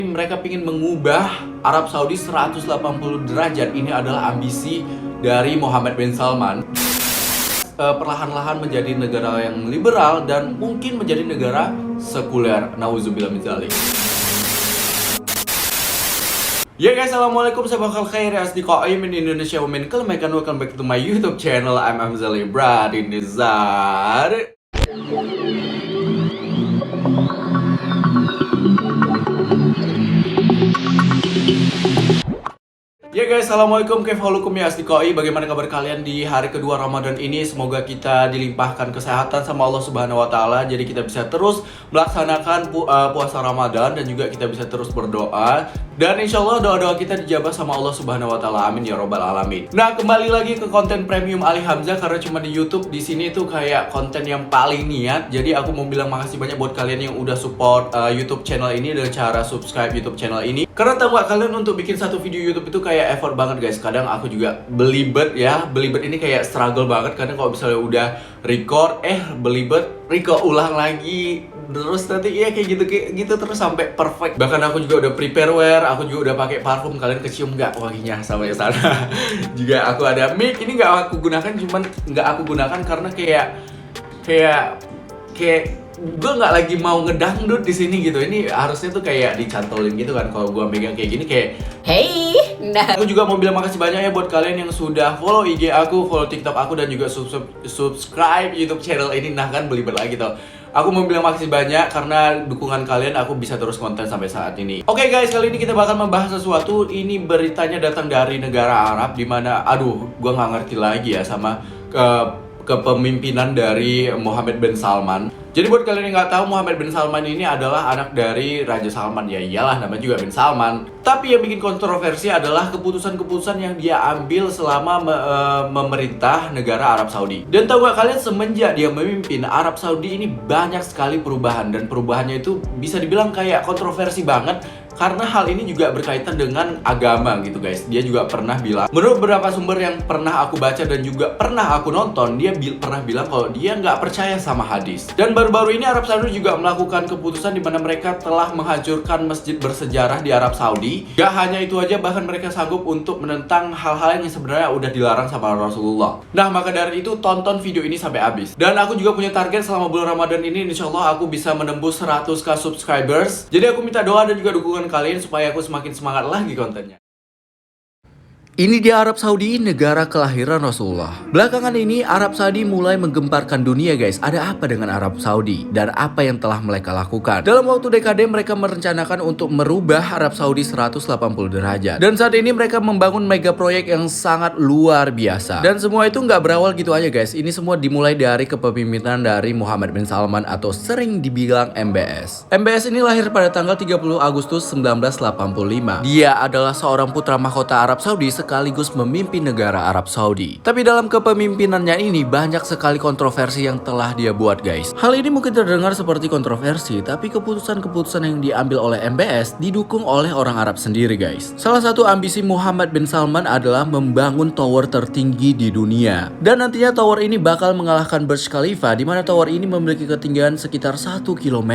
Mereka ingin mengubah Arab Saudi 180 derajat. Ini adalah ambisi dari Mohammed bin Salman. Perlahan-lahan menjadi negara yang liberal dan mungkin menjadi negara sekuler. Nauzubillah min dzalik. Ya guys, assalamualaikum, sabahal khair asdiqai min Indonesia wa min kalmekan. Welcome back to my YouTube channel. I'm Hamzali Brad in Nizar. Ya guys, assalamualaikum, kaifahalukum ya asdiqai. Bagaimana kabar kalian di hari kedua Ramadan ini? Semoga kita dilimpahkan kesehatan sama Allah Subhanahu wa taala. Jadi kita bisa terus melaksanakan puasa Ramadan dan juga kita bisa terus berdoa. Dan insya Allah doa-doa kita dijabah sama Allah Subhanahu wa taala. Amin ya robbal alamin. Nah, kembali lagi ke konten premium Ali Hamzah karena cuma di YouTube di sini tuh kayak konten yang paling niat. Jadi aku mau bilang makasih banyak buat kalian yang udah support YouTube channel ini dengan cara subscribe YouTube channel ini. Karena tahu gak, kalian untuk bikin satu video YouTube itu kayak effort banget guys. Kadang aku juga belibet ya. Belibet ini kayak struggle banget. Kadang kalau misalnya udah record, belibet, record ulang lagi. Terus nanti ya kayak gitu terus sampai perfect. Bahkan aku juga udah prepare wear, aku juga udah pakai parfum. Kalian kecium nggak wanginya sampai sana? Juga aku ada mic. Ini nggak aku gunakan, cuman nggak aku gunakan karena kayak gue nggak lagi mau ngedangdut di sini gitu. Ini harusnya tuh kayak dicantolin gitu kan. Kalau gue megang kayak gini kayak hey. Nah, aku juga mau bilang makasih banyak ya buat kalian yang sudah follow IG aku, follow TikTok aku, dan juga subscribe YouTube channel ini. Nah kan belibet lagi tau. Aku mau bilang makasih banyak karena dukungan kalian aku bisa terus konten sampai saat ini. Oke guys, kali ini kita bakal membahas sesuatu. Ini beritanya datang dari negara Arab, dimana gue nggak ngerti lagi ya sama kepemimpinan dari Mohammed bin Salman. Jadi buat kalian yang nggak tahu, Mohammed bin Salman ini adalah anak dari Raja Salman. Ya iyalah, namanya juga bin Salman. Tapi yang bikin kontroversi adalah keputusan-keputusan yang dia ambil selama memerintah negara Arab Saudi. Dan tahu gak kalian, semenjak dia memimpin Arab Saudi ini banyak sekali perubahan. Dan perubahannya itu bisa dibilang kayak kontroversi banget. Karena hal ini juga berkaitan dengan agama gitu guys. Dia juga pernah bilang, menurut beberapa sumber yang pernah aku baca dan juga pernah aku nonton, dia pernah bilang kalau dia nggak percaya sama hadis. Dan baru-baru ini Arab Saudi juga melakukan keputusan di mana mereka telah menghancurkan masjid bersejarah di Arab Saudi. Gak hanya itu aja, bahkan mereka sanggup untuk menentang hal-hal yang sebenarnya udah dilarang sama Rasulullah. Nah, maka dari itu tonton video ini sampai habis. Dan aku juga punya target selama bulan Ramadan ini, insya Allah aku bisa menembus 100k subscribers. Jadi aku minta doa dan juga dukungan kalian supaya aku semakin semangat lagi kontennya. Ini di Arab Saudi, negara kelahiran Rasulullah. Belakangan ini Arab Saudi mulai menggemparkan dunia guys. Ada apa dengan Arab Saudi dan apa yang telah mereka lakukan? Dalam waktu dekade mereka merencanakan untuk merubah Arab Saudi 180 derajat. Dan saat ini mereka membangun mega proyek yang sangat luar biasa. Dan semua itu nggak berawal gitu aja guys. Ini semua dimulai dari kepemimpinan dari Mohammed bin Salman atau sering dibilang MBS. MBS ini lahir pada tanggal 30 Agustus 1985. Dia adalah seorang putra mahkota Arab Saudi sekaligus memimpin negara Arab Saudi. Tapi dalam kepemimpinannya ini banyak sekali kontroversi yang telah dia buat guys. Hal ini mungkin terdengar seperti kontroversi, tapi keputusan-keputusan yang diambil oleh MBS didukung oleh orang Arab sendiri guys. Salah satu ambisi Mohammed bin Salman adalah membangun tower tertinggi di dunia. Dan nantinya tower ini bakal mengalahkan Burj Khalifa, di mana tower ini memiliki ketinggian sekitar 1 km.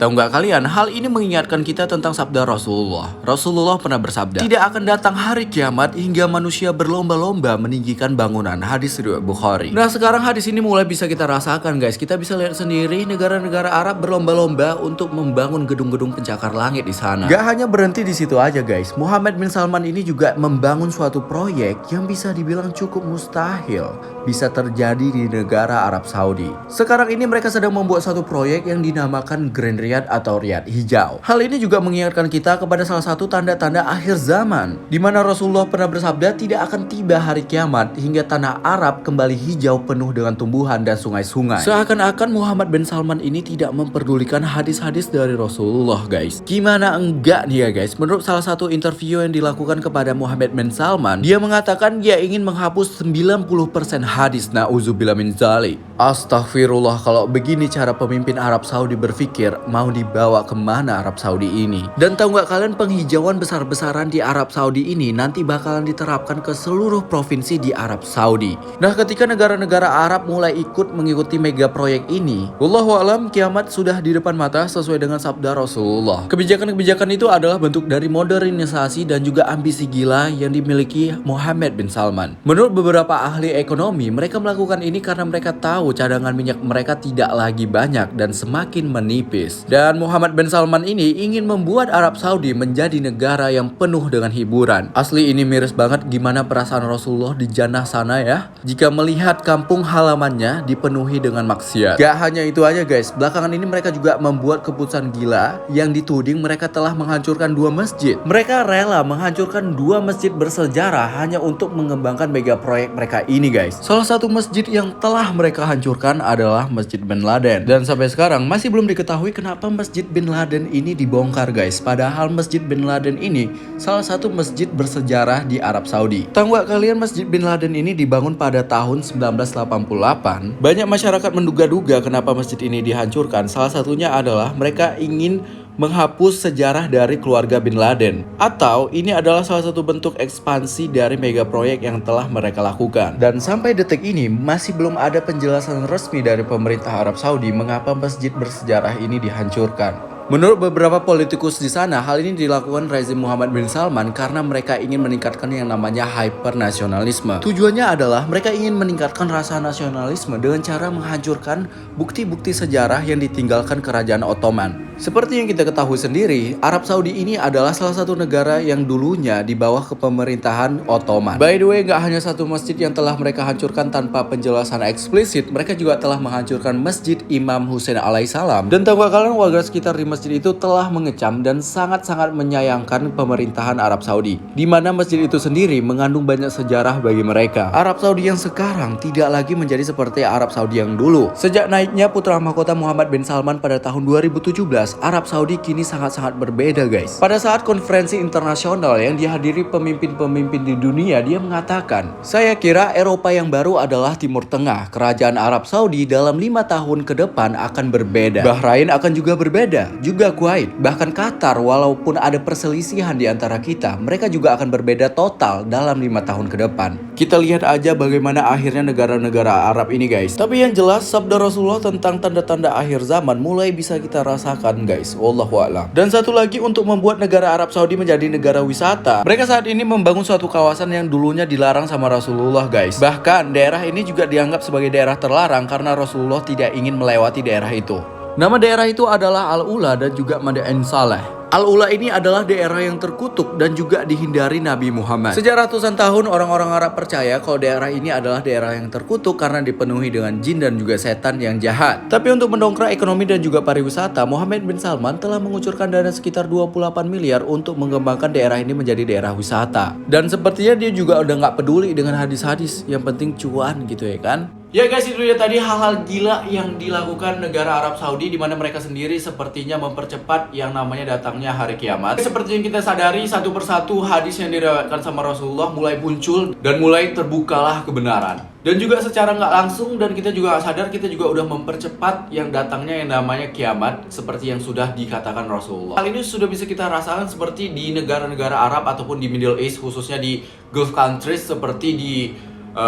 Tahu nggak kalian, hal ini mengingatkan kita tentang sabda Rasulullah. Rasulullah pernah bersabda, tidak akan datang hari kiamat hingga manusia berlomba-lomba meninggikan bangunan. Hadis riwayat Bukhari. Nah, sekarang hadis ini mulai bisa kita rasakan guys. Kita bisa lihat sendiri negara-negara Arab berlomba-lomba untuk membangun gedung-gedung pencakar langit di sana. Gak hanya berhenti di situ aja guys. Mohammed bin Salman ini juga membangun suatu proyek yang bisa dibilang cukup mustahil bisa terjadi di negara Arab Saudi. Sekarang ini mereka sedang membuat satu proyek yang dinamakan Grand Riyadh atau Riyadh Hijau. Hal ini juga mengingatkan kita kepada salah satu tanda-tanda akhir zaman, di mana Rasulullah pernah bersabda tidak akan tiba hari kiamat hingga tanah Arab kembali hijau penuh dengan tumbuhan dan sungai-sungai. Seakan-akan Mohammed bin Salman ini tidak memperdulikan hadis-hadis dari Rasulullah guys. Gimana enggak nih ya guys? Menurut salah satu interview yang dilakukan kepada Mohammed bin Salman, dia mengatakan dia ingin menghapus 90% hadis. Nauzubillah min dzalik. Astaghfirullah, kalau begini cara pemimpin Arab Saudi berpikir, mau dibawa kemana Arab Saudi ini? Dan tahu nggak kalian, penghijauan besar-besaran di Arab Saudi ini nanti bakal bakalan diterapkan ke seluruh provinsi di Arab Saudi. Nah, ketika negara-negara Arab mulai ikut mengikuti mega proyek ini, wallahu alam kiamat sudah di depan mata sesuai dengan sabda Rasulullah. Kebijakan-kebijakan itu adalah bentuk dari modernisasi dan juga ambisi gila yang dimiliki Mohammed bin Salman. Menurut beberapa ahli ekonomi, mereka melakukan ini karena mereka tahu cadangan minyak mereka tidak lagi banyak dan semakin menipis. Dan Mohammed bin Salman ini ingin membuat Arab Saudi menjadi negara yang penuh dengan hiburan. Asli ini miris banget gimana perasaan Rasulullah di jannah sana ya, jika melihat kampung halamannya dipenuhi dengan maksiat. Gak hanya itu aja guys, belakangan ini mereka juga membuat keputusan gila yang dituding mereka telah menghancurkan 2 masjid. Mereka rela menghancurkan 2 masjid bersejarah hanya untuk mengembangkan mega proyek mereka ini guys. Salah satu masjid yang telah mereka hancurkan adalah Masjid Bin Laden. Dan sampai sekarang masih belum diketahui kenapa Masjid Bin Laden ini dibongkar guys. Padahal Masjid Bin Laden ini salah satu masjid bersejarah di Arab Saudi. Tahu gak kalian Masjid Bin Laden ini dibangun pada tahun 1988? Banyak masyarakat menduga-duga kenapa masjid ini dihancurkan. Salah satunya adalah mereka ingin menghapus sejarah dari keluarga Bin Laden, atau ini adalah salah satu bentuk ekspansi dari mega proyek yang telah mereka lakukan. Dan sampai detik ini masih belum ada penjelasan resmi dari pemerintah Arab Saudi mengapa masjid bersejarah ini dihancurkan. Menurut beberapa politikus di sana, hal ini dilakukan rezim Mohammed bin Salman karena mereka ingin meningkatkan yang namanya hypernasionalisme. Tujuannya adalah mereka ingin meningkatkan rasa nasionalisme dengan cara menghancurkan bukti-bukti sejarah yang ditinggalkan kerajaan Ottoman. Seperti yang kita ketahui sendiri, Arab Saudi ini adalah salah satu negara yang dulunya di bawah kepemerintahan Ottoman. By the way, gak hanya satu masjid yang telah mereka hancurkan tanpa penjelasan eksplisit, mereka juga telah menghancurkan Masjid Imam Hussein alaihissalam. Dan tahu gak kalian, warga sekitar di masjid itu telah mengecam dan sangat-sangat menyayangkan pemerintahan Arab Saudi, di mana masjid itu sendiri mengandung banyak sejarah bagi mereka. Arab Saudi yang sekarang tidak lagi menjadi seperti Arab Saudi yang dulu. Sejak naiknya putra mahkota Mohammed bin Salman pada tahun 2017, Arab Saudi kini sangat-sangat berbeda guys. Pada saat konferensi internasional yang dihadiri pemimpin-pemimpin di dunia, dia mengatakan, "Saya kira Eropa yang baru adalah Timur Tengah. Kerajaan Arab Saudi dalam 5 tahun ke depan akan berbeda. Bahrain akan juga berbeda, juga Kuwait, bahkan Qatar. Walaupun ada perselisihan di antara kita, mereka juga akan berbeda total dalam 5 tahun ke depan." Kita lihat aja bagaimana akhirnya negara-negara Arab ini guys. Tapi yang jelas sabda Rasulullah tentang tanda-tanda akhir zaman mulai bisa kita rasakan guys, wallahu a'lam. Dan satu lagi, untuk membuat negara Arab Saudi menjadi negara wisata, mereka saat ini membangun suatu kawasan yang dulunya dilarang sama Rasulullah guys. Bahkan daerah ini juga dianggap sebagai daerah terlarang karena Rasulullah tidak ingin melewati daerah itu. Nama daerah itu adalah Al-Ula dan juga Madain Saleh. Al-Ula ini adalah daerah yang terkutuk dan juga dihindari Nabi Muhammad. Sejak ratusan tahun orang-orang Arab percaya kalau daerah ini adalah daerah yang terkutuk karena dipenuhi dengan jin dan juga setan yang jahat. Tapi untuk mendongkrak ekonomi dan juga pariwisata, Mohammed bin Salman telah mengucurkan dana sekitar 28 miliar untuk mengembangkan daerah ini menjadi daerah wisata. Dan sepertinya dia juga udah nggak peduli dengan hadis-hadis, yang penting cuan gitu ya kan. Ya guys, itu dia tadi hal-hal gila yang dilakukan negara Arab Saudi, di mana mereka sendiri sepertinya mempercepat yang namanya datangnya hari kiamat. Seperti yang kita sadari, satu persatu hadis yang diriwayatkan sama Rasulullah mulai muncul dan mulai terbukalah kebenaran. Dan juga secara nggak langsung, dan kita juga sadar, kita juga udah mempercepat yang datangnya yang namanya kiamat seperti yang sudah dikatakan Rasulullah. Hal ini sudah bisa kita rasakan seperti di negara-negara Arab ataupun di Middle East, khususnya di Gulf countries seperti di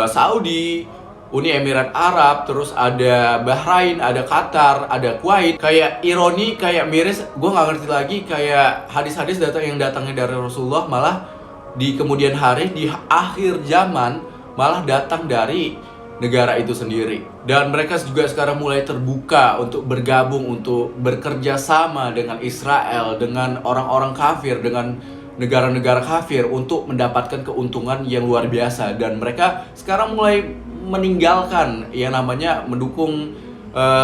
Saudi, Uni Emirat Arab, terus ada Bahrain, ada Qatar, ada Kuwait. Kayak ironi, kayak miris, gue nggak ngerti lagi, kayak hadis-hadis yang datangnya dari Rasulullah malah di kemudian hari, di akhir zaman, malah datang dari negara itu sendiri. Dan mereka juga sekarang mulai terbuka untuk bergabung, untuk bekerja sama dengan Israel, dengan orang-orang kafir, dengan negara-negara kafir untuk mendapatkan keuntungan yang luar biasa. Dan mereka sekarang mulai meninggalkan yang namanya mendukung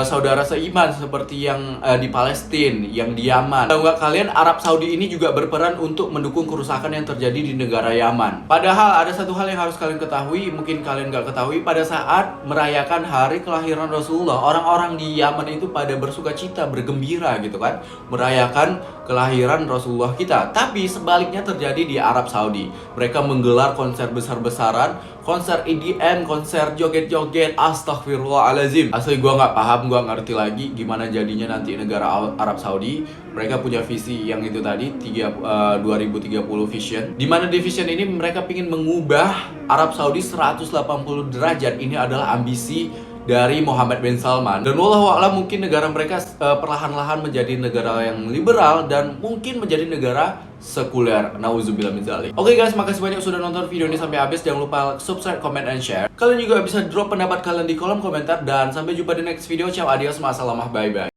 saudara seiman seperti yang di Palestina, yang di Yaman. Tahu nggak kalian, Arab Saudi ini juga berperan untuk mendukung kerusakan yang terjadi di negara Yaman. Padahal ada satu hal yang harus kalian ketahui, mungkin kalian nggak ketahui, pada saat merayakan hari kelahiran Rasulullah, orang-orang di Yaman itu pada bersuka cita, bergembira gitu kan, merayakan kelahiran Rasulullah kita. Tapi sebaliknya terjadi di Arab Saudi. Mereka menggelar konser besar-besaran, konser EDM, konser joget-joget, astagfirullahalazim. Asli gua nggak paham, gue ngerti lagi gimana jadinya nanti negara Arab Saudi. Mereka punya visi yang itu tadi 2030 vision, dimana di vision ini mereka ingin mengubah Arab Saudi 180 derajat. Ini adalah ambisi dari Mohammed bin Salman, dan wallahu a'lam mungkin negara mereka perlahan-lahan menjadi negara yang liberal dan mungkin menjadi negara sekuler. Nauzubillah min dzalik. Oke guys, makasih banyak sudah nonton video ini sampai habis. Jangan lupa subscribe, comment, and share. Kalian juga bisa drop pendapat kalian di kolom komentar, dan sampai jumpa di next video. Ciao, adios, ma'assalamah, bye bye.